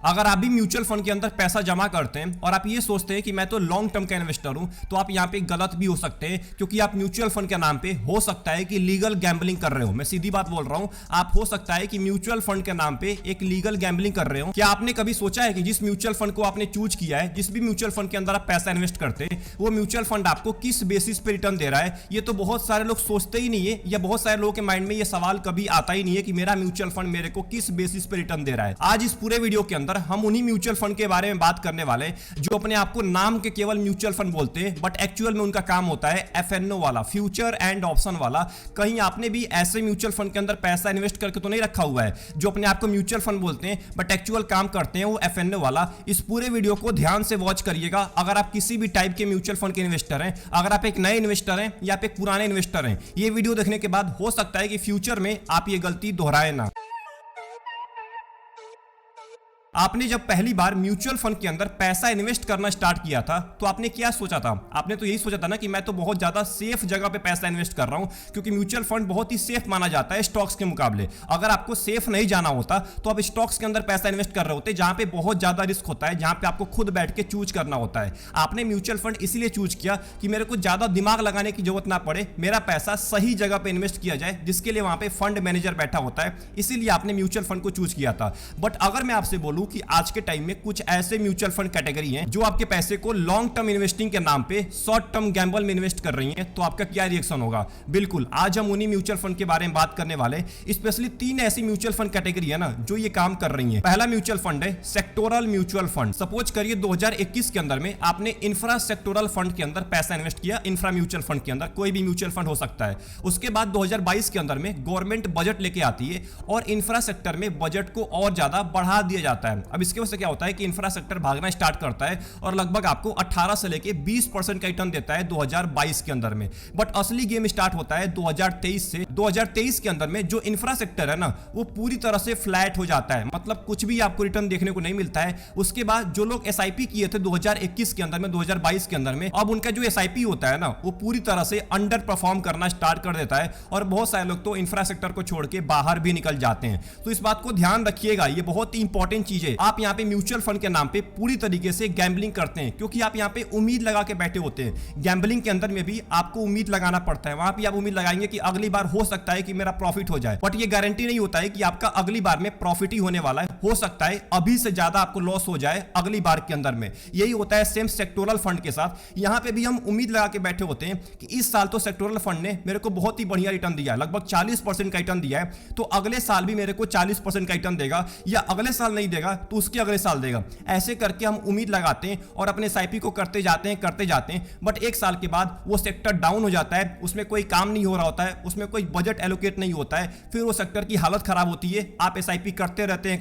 अगर आप भी म्यूचुअल फंड के अंदर पैसा जमा करते हैं और आप ये सोचते हैं कि मैं तो लॉन्ग टर्म का इन्वेस्टर हूं, तो आप यहां पे गलत भी हो सकते हैं, क्योंकि आप म्यूचुअल फंड के नाम पे हो सकता है कि लीगल गैम्बलिंग कर रहे हो। मैं सीधी बात बोल रहा हूं, आप हो सकता है कि म्यूचुअल फंड के नाम पे एक लीगल गैम्बलिंग कर रहे हो। क्या आपने कभी सोचा है कि जिस म्यूचुअल फंड को आपने चूज किया है, जिस भी म्यूचुअल फंड के अंदर आप पैसा इन्वेस्ट करते हैं, वो म्यूचुअल फंड आपको किस बेसिस पे रिटर्न दे रहा है? ये तो बहुत सारे लोग सोचते ही नहीं है, या बहुत सारे लोगों के माइंड में ये सवाल कभी आता ही नहीं है कि मेरा म्यूचुअल फंड मेरे को किस बेसिस पे रिटर्न दे रहा है। आज इस पूरे वीडियो के अंदर हम उन्हीं म्यूचुअल फंड के बारे में बात करने वाले हैं जो अपने आप को नाम के केवल म्यूचुअल फंड बोलते हैं, बट एक्चुअल में उनका काम होता है एफएनओ वाला, फ्यूचर एंड ऑप्शन वाला। कहीं आपने भी ऐसे म्यूचुअल फंड के अंदर पैसा इन्वेस्ट करके तो नहीं रखा हुआ है जो अपने आप को म्यूचुअल फंड बोलते हैं बट एक्चुअल काम करते हैं वो एफएनओ वाला? इस पूरे वीडियो को ध्यान से वॉच करिएगा। अगर आप किसी भी टाइप के म्यूचुअल फंड के इन्वेस्टर हैं, अगर आप एक नए इन्वेस्टर हैं या आप एक पुराने इन्वेस्टर हैं, ये वीडियो देखने के बाद हो सकता है कि फ्यूचर में आप ये गलती दोहराए ना। आपने जब पहली बार म्यूचुअल फंड के अंदर पैसा इन्वेस्ट करना स्टार्ट किया था तो आपने क्या सोचा था? आपने तो यही सोचा था ना कि मैं तो बहुत ज्यादा सेफ जगह पे पैसा इन्वेस्ट कर रहा हूं, क्योंकि म्यूचुअल फंड बहुत ही सेफ माना जाता है स्टॉक्स के मुकाबले। अगर आपको सेफ नहीं जाना होता तो आप स्टॉक्स के अंदर पैसा इन्वेस्ट कर रहे होते, जहां पे बहुत ज्यादा रिस्क होता है, जहां पे आपको खुद बैठ के चूज करना होता है। आपने म्यूचुअल फंड इसीलिए चूज किया कि मेरे को ज्यादा दिमाग लगाने की जरूरत ना पड़े, मेरा पैसा सही जगह पे इन्वेस्ट किया जाए, जिसके लिए वहां पे फंड मैनेजर बैठा होता है। इसीलिए आपने म्यूचुअल फंड को चूज किया था। बट अगर मैं आपसे बोलूं कि आज के टाइम में कुछ ऐसे म्यूचुअल फंड कैटेगरी हैं जो आपके पैसे को लॉन्ग टर्म इन्वेस्टिंग के नाम पे शॉर्ट टर्म गैम्बल में इन्वेस्ट कर रही हैं, तो आपका क्या रिएक्शन होगा? बिल्कुल, आज हम उन्हीं म्यूचुअल फंड के बारे में बात करने वाले हैं। स्पेशली 3 ऐसी म्यूचुअल फंड कैटेगरी है ना जो ये काम कर रही हैं। पहला म्यूचुअल फंड है सेक्टोरल म्यूचुअल फंड। सपोज करिए 2021 के अंदर में आपने इंफ्रा सेक्टोरल फंड के अंदर पैसा इन्वेस्ट किया, इंफ्रा म्यूचुअल फंड के अंदर, कोई भी म्यूचुअल फंड हो सकता है। उसके बाद 2022 के अंदर में गवर्नमेंट बजट लेके आती है और इंफ्रा सेक्टर में बजट को और ज्यादा बढ़ा दिया जाता है। अब इसके वजह से क्या होता है कि इंफ्रा सेक्टर भागना स्टार्ट करता है और लगभग आपको 18 से लेके 20% का रिटर्न देता है 2022 के अंदर में। बट असली गेम स्टार्ट होता है 2023 से। 2023 के अंदर में जो इंफ्रा सेक्टर है ना वो पूरी तरह से फ्लैट हो जाता है, मतलब कुछ भी आपको रिटर्न देखने को नहीं मिलता है। उसके बाद जो लोग एसआईपी किए थे 2021 के अंदर में, 2022 के अंदर में, अब उनका जो एसआईपी होता है ना वो पूरी तरह से अंडर परफॉर्म करना स्टार्ट कर देता है और बहुत सारे लोग तो इंफ्रा सेक्टर को छोड़ के बाहर भी निकल जाते हैं। तो इस बात को ध्यान रखिएगा, ये बहुत ही इंपॉर्टेंट चीज है। आप यहाँ पे म्यूचुअल फंड के नाम पे पूरी तरीके से गैम्बलिंग करते हैं, क्योंकि आप यहां पे उम्मीद लगा के बैठे होते हैं। गैम्बलिंग के अंदर में भी आपको उम्मीद लगाना पड़ता है। वहां पे आप उम्मीद लगाएंगे कि अगली बार हो सकता है कि मेरा प्रॉफिट हो जाए, बट ये गारंटी नहीं होता है कि आपका अगली बार में प्रॉफिट ही होने वाला है। हो सकता है अभी से ज्यादा आपको लॉस हो जाए अगली बार के अंदर में। यही होता है सेम सेक्टोरल फंड के साथ। यहां पे भी हम उम्मीद लगा के बैठे होते हैं कि इस साल तो सेक्टोरल फंड ने मेरे को बहुत ही बढ़िया रिटर्न दिया है, लगभग 40% का रिटर्न दिया है, तो अगले साल भी मेरे को 40% का रिटर्न देगा, या अगले साल नहीं देगा तो उसके अगले साल देगा। ऐसे करके हम उम्मीद लगाते हैं और अपने एसआईपी को करते जाते हैं, बट एक साल के बाद वो सेक्टर डाउन हो जाता है, उसमें कोई काम नहीं हो रहा होता है, उसमें कोई बजट एलोकेट नहीं होता है, फिर वो सेक्टर की हालत खराब होती है। आप एसआईपी करते रहते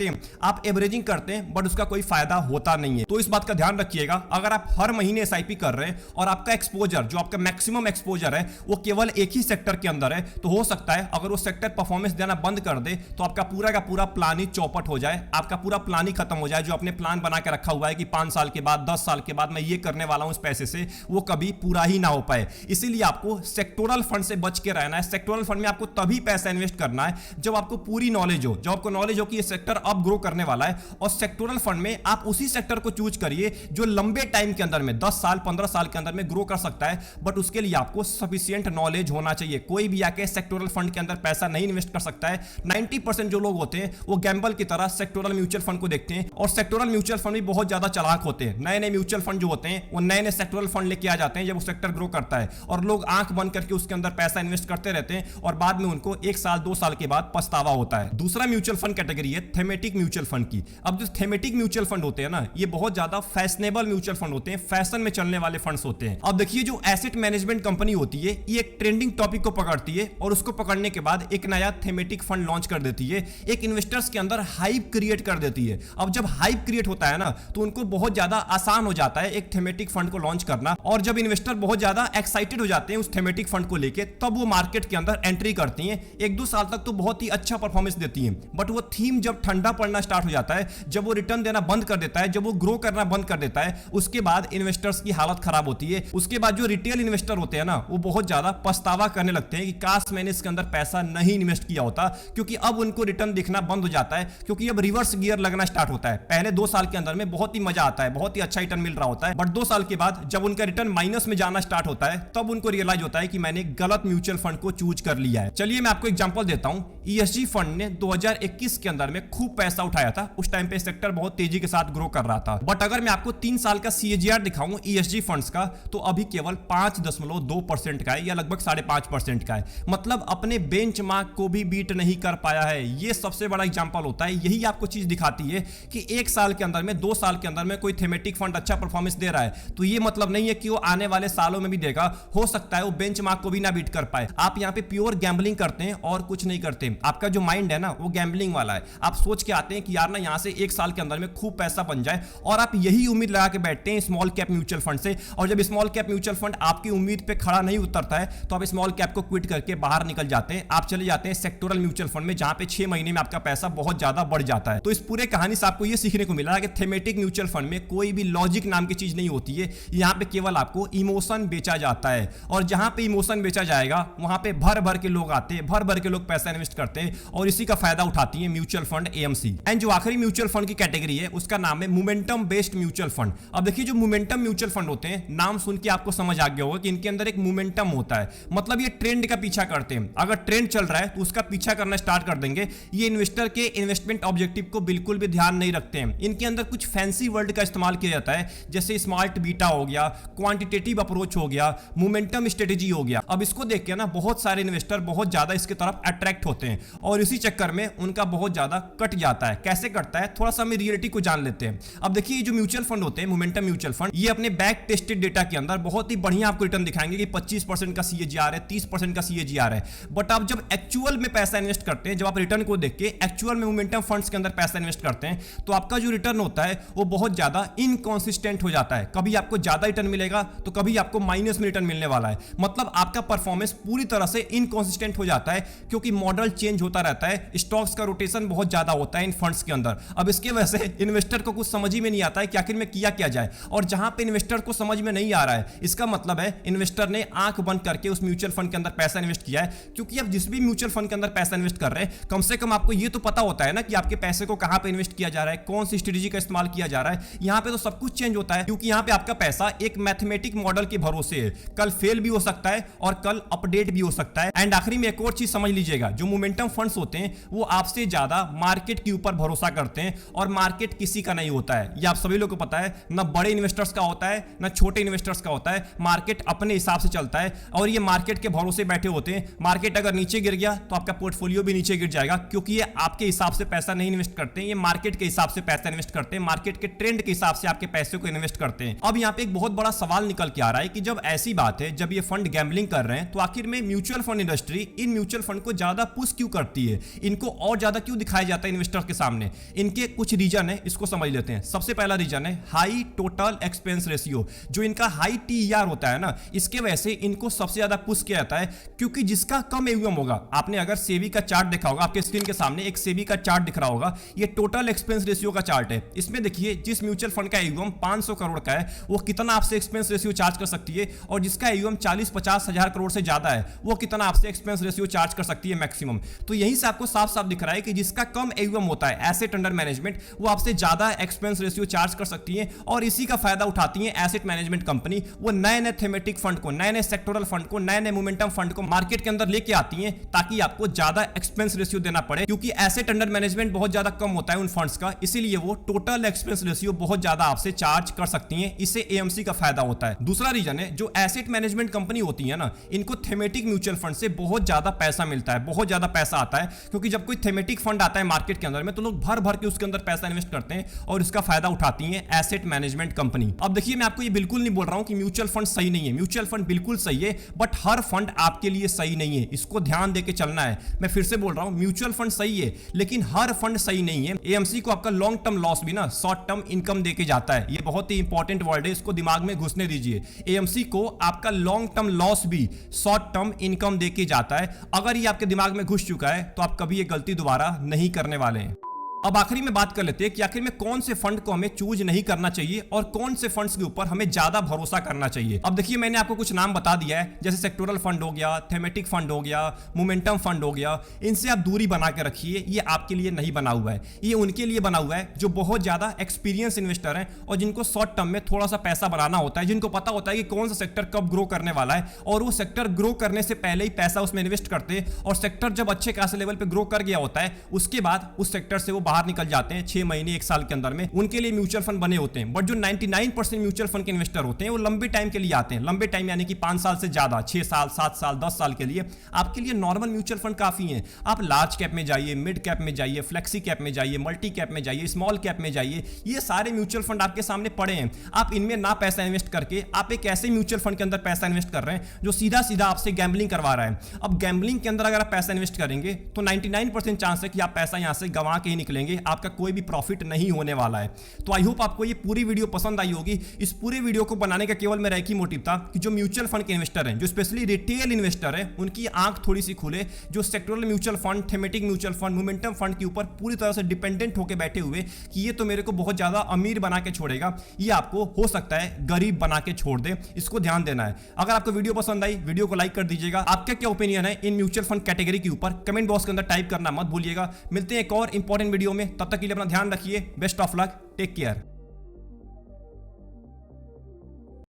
हैं, आप एवरेजिंग करते हैं, बट उसका कोई फायदा होता नहीं है। तो इस बात का ध्यान रखिएगा, अगर आप हर महीने एसआईपी कर रहे हैं और आपका एक्सपोजर, जो आपका मैक्सिमम एक्सपोजर है, वो केवल एक ही सेक्टर के अंदर है, तो हो सकता है अगर वो सेक्टर परफॉर्मेंस देना बंद कर दे तो आपका पूरा का पूरा प्लान ही चौपट हो जाए, आपका पूरा प्लान ही खत्म हो जाए। जो आपने प्लान बना के रखा हुआ है कि 5 साल के बाद, 10 साल के बाद मैं ये करने वाला हूं इस पैसे से, वो कभी पूरा ही ना हो पाए। इसीलिए आपको सेक्टोरल फंड से बच के रहना है। सेक्टोरल फंड में आपको तभी पैसा इन्वेस्ट करना है जब आपको पूरी नॉलेज हो, जब आपको नॉलेज हो कि ये सेक्टर अब ग्रो करने वाला है। और सेक्टोरल फंड में आप उसी सेक्टर को चूज करिए जो लंबे टाइम के अंदर में 10 साल 15 साल के अंदर में ग्रो कर सकता है, बट उसके लिए आपको सफिशिएंट नॉलेज होना चाहिए। कोई भी आके सेक्टोरल फंड के अंदर पैसा नहीं इन्वेस्ट कर सकता है। 90% जो लोग होते हैं वो गैम्बल की तरह सेक्टोरल म्यूचुअल फंड को देखते हैं, और सेक्टोरल म्यूचुअल फंड भी बहुत ज्यादा चालाक होते हैं। नए म्यूचुअल फंड जो होते हैं वो नए सेक्टोरल फंड लेके आ जाते हैं जब वो सेक्टर ग्रो करता है, और लोग आंख बंद करके उसके अंदर पैसा इन्वेस्ट करते रहते हैं और बाद में उनको 1 साल 2 साल के बाद पछतावा होता है। दूसरा म्यूचुअल फंड कैटेगरी है थेमेटिक म्यूचुअल फंड की। अब जो थेमेटिक म्यूचुअल फंड होते हैं ना, ये बहुत ज्यादा फैशनेबल म्यूचुअल फंड होते हैं, फैशन में चलने वाले फंड्स होते हैं। अब देखिए, जो एसेट मैनेजमेंट कंपनी होती है ये एक ट्रेंडिंग टॉपिक को पकड़ती है और उसको पकड़ने के बाद एक नया थेमेटिक फंड लॉन्च कर देती है, एक इन्वेस्टर्स के अंदर हाइप क्रिएट कर देती है। अब जब हाइप क्रिएट होता है ना तो उनको बहुत ज्यादा आसान हो जाता है एक थेमेटिक फंड को लॉन्च करना, और जब इन्वेस्टर बहुत ज्यादा एक्साइटेड हो जाते हैं उस थेमेटिक फंड को लेके, तब वो मार्केट के अंदर एंट्री करती हैं। 1-2 साल तक तो बहुत ही अच्छा परफॉर्मेंस देती हैं, बट वो थीम जब ठंडा पड़ना स्टार्ट हो जाता है, जब वो रिटर्न देना बंद कर देता है, जब वो ग्रो करना बंद कर देता है, उसके बाद इन्वेस्टर्स की हालत खराब होती है। उसके बाद जो रिटेल इन्वेस्टर होते हैं ना वो बहुत ज्यादा पछतावा करने लगते हैं कि काश मैंने इसके अंदर पैसा नहीं इन्वेस्ट किया होता, क्योंकि अब उनको रिटर्न दिखना बंद हो जाता है, क्योंकि अब रिवर्स गियर लगना स्टार्ट होता है। पहले 2 साल के अंदर में बहुत ही मजा आता है, बहुत ही अच्छा रिटर्न मिल रहा होता है, बट 2 साल के बाद जब उनका रिटर्न माइनस में जाना स्टार्ट होता है तब उनको रियलाइज होता है कि मैंने गलत म्यूचुअल फंड को चूज कर लिया है। चलिए मैं आपको एग्जांपल देता हूं। ESG फंड ने 2021 के अंदर में खूब पैसा उठाया था। उस टाइम पे सेक्टर बहुत तेजी के साथ ग्रो कर रहा था, बट अगर मैं आपको 3 साल का CAGR दिखाऊं ESG फंड्स का, तो अभी केवल 5.2% का है, या लगभग 5.5% का है। मतलब अपने बेंचमार्क को भी बीट नहीं कर पाया है। ये सबसे बड़ा एग्जांपल होता है। यही आपको चीज दिखाती है कि 1 साल के अंदर में, 2 साल के अंदर में कोई थीमेटिक फंड अच्छा परफॉर्मेंस दे रहा है तो ये मतलब नहीं है कि वो आने वाले सालों में भी देगा। हो सकता है वो बेंचमार्क को भी ना बीट कर पाए। आप यहाँ पे प्योर गैम्बलिंग करते हैं और कुछ नहीं करते। आपका जो माइंड है ना वो गैम्बलिंग वाला है। आप सोच के आते हैं कि यार ना यहाँ से 1 साल के अंदर में खूब पैसा बन जाए, और आप यही उम्मीद लगा के बैठते हैं स्मॉल कैप म्यूचुअल फंड से। और जब स्मॉल कैप म्यूचुअल फंड आपकी उम्मीद पे खड़ा नहीं उतरता है तो आप स्मॉल कैप को क्विट करके बाहर निकल जाते हैं। आप चले जाते हैं सेक्टोरल म्यूचुअल फंड में, जहां पे 6 महीने में आपका पैसा बहुत ज्यादा बढ़ जाता है। तो इस पूरे कहानी से आपको यह सीखने को मिला कि थीमेटिक म्यूचुअल फंड में कोई भी लॉजिक नाम की चीज नहीं होती है। यहाँ पे केवल आपको इमोशन बेचा जाता है, और जहां पे इमोशन बेचा जाएगा वहां पे भर भर के लोग आते हैं, भर भर के लोग पैसा इन्वेस्ट करते हैं, और इसी का फायदा उठाती है म्यूचुअल फंड AMC। एंड जो आखिरी म्यूचुअल फंड की कैटेगरी है उसका नाम है मोमेंटम बेस्ड म्यूचुअल फंड। अब देखिए जो मोमेंटम म्यूचुअल फंड होते हैं, नाम सुन के आपको समझ आ गया होगा कि इनके अंदर एक मोमेंटम होता है। मतलब ये ट्रेंड का पीछा करते हैं। अगर ट्रेंड चल रहा है तो उसका पीछा करना स्टार्ट कर देंगे। ये इन्वेस्टर के इन्वेस्टमेंट ऑब्जेक्टिव को बिल्कुल भी ध्यान नहीं रखते हैं। इनके अंदर कुछ फैंसी वर्ड का इस्तेमाल किया जाता है, जैसे स्मार्ट बीटा हो गया, क्वांटिटेटिव अप्रोच हो गया, मोमेंटम स्ट्रेटेजी हो गया। अब इसको देख के ना बहुत सारे इन्वेस्टर बहुत ज्यादा इसके तरफ अट्रैक्ट होते हैं, और इसी चक्कर में उनका बहुत ज्यादा कट जाता है। कैसे कटता है, थोड़ा सा हम रियलिटी को जान लेते हैं। अब देखिए जो म्यूचुअल फंड होते हैं, मोमेंटम म्यूचुअल फंड, ये अपने बैक टेस्टेड डेटा के अंदर बहुत ही बढ़िया आपको रिटर्न दिखाएंगे कि 25% का CAGR है, 30% का CAGR है। बट आप जब एक्चुअल में पैसा इन्वेस्ट करते हैं, जब आप रिटर्न को देख के एक्चुअल में मोमेंटम फंड्स के अंदर पैसा इन्वेस्ट करते हैं, तो आपका जो रिटर्न होता है वो बहुत ज्यादा इनकंसिस्टेंट हो जाता है। कभी आपको ज्यादा रिटर्न मिलेगा तो कभी आपको माइनस में रिटर्न मिलने वाला है। मतलब आपका परफॉर्मेंस पूरी तरह से इनकंसिस्टेंट हो जाता है, क्योंकि मॉडल चेंज होता रहता है, स्टॉक्स का रोटेशन बहुत ज्यादा होता है इन फंड्स के अंदर। अब इसके वजह से इन्वेस्टर को कुछ समझ ही में नहीं आता है कि आखिर में किया क्या जाए। और जहां पे इन्वेस्टर को समझ में नहीं आ रहा है, इसका मतलब है इन्वेस्टर ने आंख बंद करके उस म्यूचुअल फंड के अंदर पैसा इन्वेस्ट किया है। क्योंकि आप जिस भी म्यूचुअल फंड के अंदर पैसा इन्वेस्ट कर रहे हैं, कम से कम आपको ये तो पता होता है ना कि आपके पैसे को कहां पे इन्वेस्ट किया जा रहा है, कौन सी स्ट्रेटेजी का इस्तेमाल किया जा रहा है। यहां पे तो सब कुछ चेंज होता है, क्योंकि यहां पे आपका पैसा एक मैथमेटिक मॉडल के भरोसे है। कल फेल भी हो सकता है और कल अपडेट भी हो सकता है। एंड आखिरी में एक और चीज समझ लीजिएगा, जो मोमेंटम फंड्स होते हैं वो आपसे ज्यादा मार्केट के ऊपर भरोसा करते हैं, और मार्केट किसी का नहीं होता है। ये आप सभी लोगों को पता है, ना बड़े इन्वेस्टर्स का होता है ना छोटे इन्वेस्टर्स का होता है। मार्केट अपने हिसाब से चलता है, और ये मार्केट के भरोसे बैठे होते हैं। मार्केट अगर नीचे गिर गया तो आपका पोर्टफोलियो भी नीचे गिर जाएगा, क्योंकि ये आपके हिसाब से पैसा नहीं इन्वेस्ट करते हैं, ये मार्केट के हिसाब से पैसा इन्वेस्ट करते हैं, मार्केट के ट्रेंड के हिसाब से आपके पैसे को इन्वेस्ट करते हैं। अब यहाँ पे एक बहुत बड़ा सवाल निकल के आ रहा है कि जब ऐसी बात है, जब ये फंड गैम्बलिंग कर रहे हैं, तो आखिर में mutual fund industry in mutual fund को ज्यादा पुश क्यों करती है, इनको और ज्यादा क्यों दिखाया जाता है इन्वेस्टर के सामने। इनके कुछ रीजन है, इसको समझ लेते हैं। सबसे पहला रीजन है हाई टोटल एक्सपेंस रेशियो। जो इनका हाई TER होता है ना, इसके वजह से इनको सबसे ज्यादा पुश किया जाता है, क्योंकि जिसका कम AUM होगा, आपने अगर सेबी का चार्ट देखा होगा, आपके स्क्रीन के सामने एक सेबी का चार्ट दिख रहा होगा, ये टोटल एक्सपेंस रेशियो का चार्ट है। इसमें देखिए जिस म्यूचुअल फंड का AUM 500 करोड़ का है, वो कितना आपसे एक्सपेंस रेशियो चार्ज कर सकती है, और जिसका AUM 40-50 हजार करोड़ से ज्यादा है, वो कितना आपसे एक्सपेंस रेशियो चार्ज कर सकती है मैक्सिमम। तो यहीं से आपको साफ साफ दिख रहा है कि जिसका कम AUM होता है, एसेट अंडर मैनेजमेंट, वो आपसे ज्यादा एक्सपेंस रेशियो चार्ज कर सकती है, और इसी का फायदा उठाती है एसेट मैनेजमेंट कंपनी। वो नए नए थीमेटिक फंड को, नए नए सेक्टोरल फंड को, नए नए मोमेंटम फंड को मार्केट के अंदर लेके आती हैं, ताकि आपको ज्यादा एक्सपेंस रेशियो देना पड़े, क्योंकि एसेट अंडर मैनेजमेंट बहुत ज्यादा कम होता है उन फंड्स का, इसीलिए वो टोटल एक्सपेंस रेशियो बहुत ज्यादा आपसे चार्ज कर सकती हैं। इससे AMC का फायदा होता है। दूसरा रीजन है, जो एसेट मैनेजमेंट कंपनी होती है ना, इनको थीमेटिक म्यूचुअल फंड से बहुत ज्यादा पैसा मिलता है, बहुत ज्यादा पैसा आता है, क्योंकि जब कोई थीमेटिक फंड आता है मार्केट के अंदर में, तो लोग भर भर के उसके अंदर पैसा इन्वेस्ट करते हैं, और इसका फायदा उठाती है एसेट मैनेजमेंट कंपनी। अब देखिए मैं आपको ये बिल्कुल नहीं बोल रहा हूं कि म्यूचुअल फंड सही नहीं है, म्यूचुअल फंड बिल्कुल सही है, बट हर फंड आपके लिए सही नहीं है, इसको ध्यान देके चलना है। मैं फिर से बोल रहा हूं, म्यूचुअल फंड सही है, लेकिन हर फंड सही नहीं है। AMC को आपका लॉन्ग टर्म लॉस भी ना शॉर्ट टर्म इनकम देके जाता है। ये बहुत ही इंपॉर्टेंट वर्ड है, इसको दिमाग में घुसने दीजिए। AMC को आपका लॉन्ग टर्म लॉस भी शॉर्ट टर्म इनकम देके जाता है। अगर ये आपके दिमाग में घुस चुका है तो आप कभी ये गलती दोबारा नहीं करने वाले हैं। अब आखिरी में बात कर लेते हैं कि आखिर में कौन से फंड को हमें चूज नहीं करना चाहिए और कौन से फंड्स के ऊपर हमें ज्यादा भरोसा करना चाहिए। अब देखिए, मैंने आपको कुछ नाम बता दिया है, जैसे सेक्टोरल फंड हो गया, थेमेटिक फंड हो गया, मोमेंटम फंड हो गया। इनसे आप दूरी बना के रखिए, ये आपके लिए नहीं बना हुआ है। ये उनके लिए बना हुआ है जो बहुत ज्यादा एक्सपीरियंस इन्वेस्टर हैं और जिनको शॉर्ट टर्म में थोड़ा सा पैसा बनाना होता है, जिनको पता होता है कि कौन सा सेक्टर कब ग्रो करने वाला है और वो सेक्टर ग्रो करने से पहले ही पैसा उसमें इन्वेस्ट करते हैं और सेक्टर जब अच्छे खासे लेवल पे ग्रो कर गया होता है उसके बाद उस सेक्टर से वो बाहर निकल जाते हैं 6 महीने 1 साल के अंदर में। उनके लिए म्यूचुअल फंड बने होते हैं। बट जो 99% म्यूचुअल फंड के इन्वेस्टर होते हैं वो लंबे टाइम के लिए आते हैं, लंबे टाइम यानी कि 5 साल से ज्यादा, 6 साल 7 साल 10 साल के लिए। आपके लिए नॉर्मल म्यूचुअल फंड काफी है। आप लार्ज कैप में जाइए, मिड कैप में जाइए, फ्लेक्सी कैप में जाइए, मल्टी कैप में जाइए, स्मॉल कैप में जाइए, ये सारे म्यूचुअल फंड आपके सामने पड़े हैं। आप इनमें ना पैसा इन्वेस्ट करके आप एक ऐसे म्यूचुअल फंड के अंदर पैसा इन्वेस्ट कर रहे हैं जो सीधा सीधा आपसे गैम्बलिंग करवा रहा है। अब गैम्बलिंग के अंदर अगर आप पैसा इन्वेस्ट करेंगे तो 99% चांस है कि आप पैसा यहां से गंवा के ही निकलेंगे, आपका कोई भी प्रॉफिट नहीं होने वाला है। तो आई होप आपको ये पूरी वीडियो पसंद आई होगी। इस पूरे वीडियो को बनाने का केवल मेरा एक ही मोटिव था कि जो म्यूचुअल फंड के इन्वेस्टर हैं, जो स्पेशली रिटेल इन्वेस्टर है, उनकी आंख थोड़ी सी खुले। जो sectoral mutual fund, thematic mutual fund, momentum fund के ऊपर पूरी तरह से डिपेंडेंट होकर बैठे हुए कि ये तो मेरे को बहुत ज्यादा अमीर बना के छोड़ेगा, ये आपको हो सकता है गरीब बना के छोड़ दे। इसको ध्यान देना है। अगर आपको वीडियो पसंद आई, वीडियो को लाइक कर दीजिएगा। आपका क्या ओपिनियन है इन म्यूचुअल फंड कैटेगरी के ऊपर कमेंट बॉक्स के अंदर टाइप करना मत भूलिएगा। मिलते हैं एक और इंपॉर्टेंट वीडियो में, तब तक के लिए अपना ध्यान रखिए। Best of luck, take care.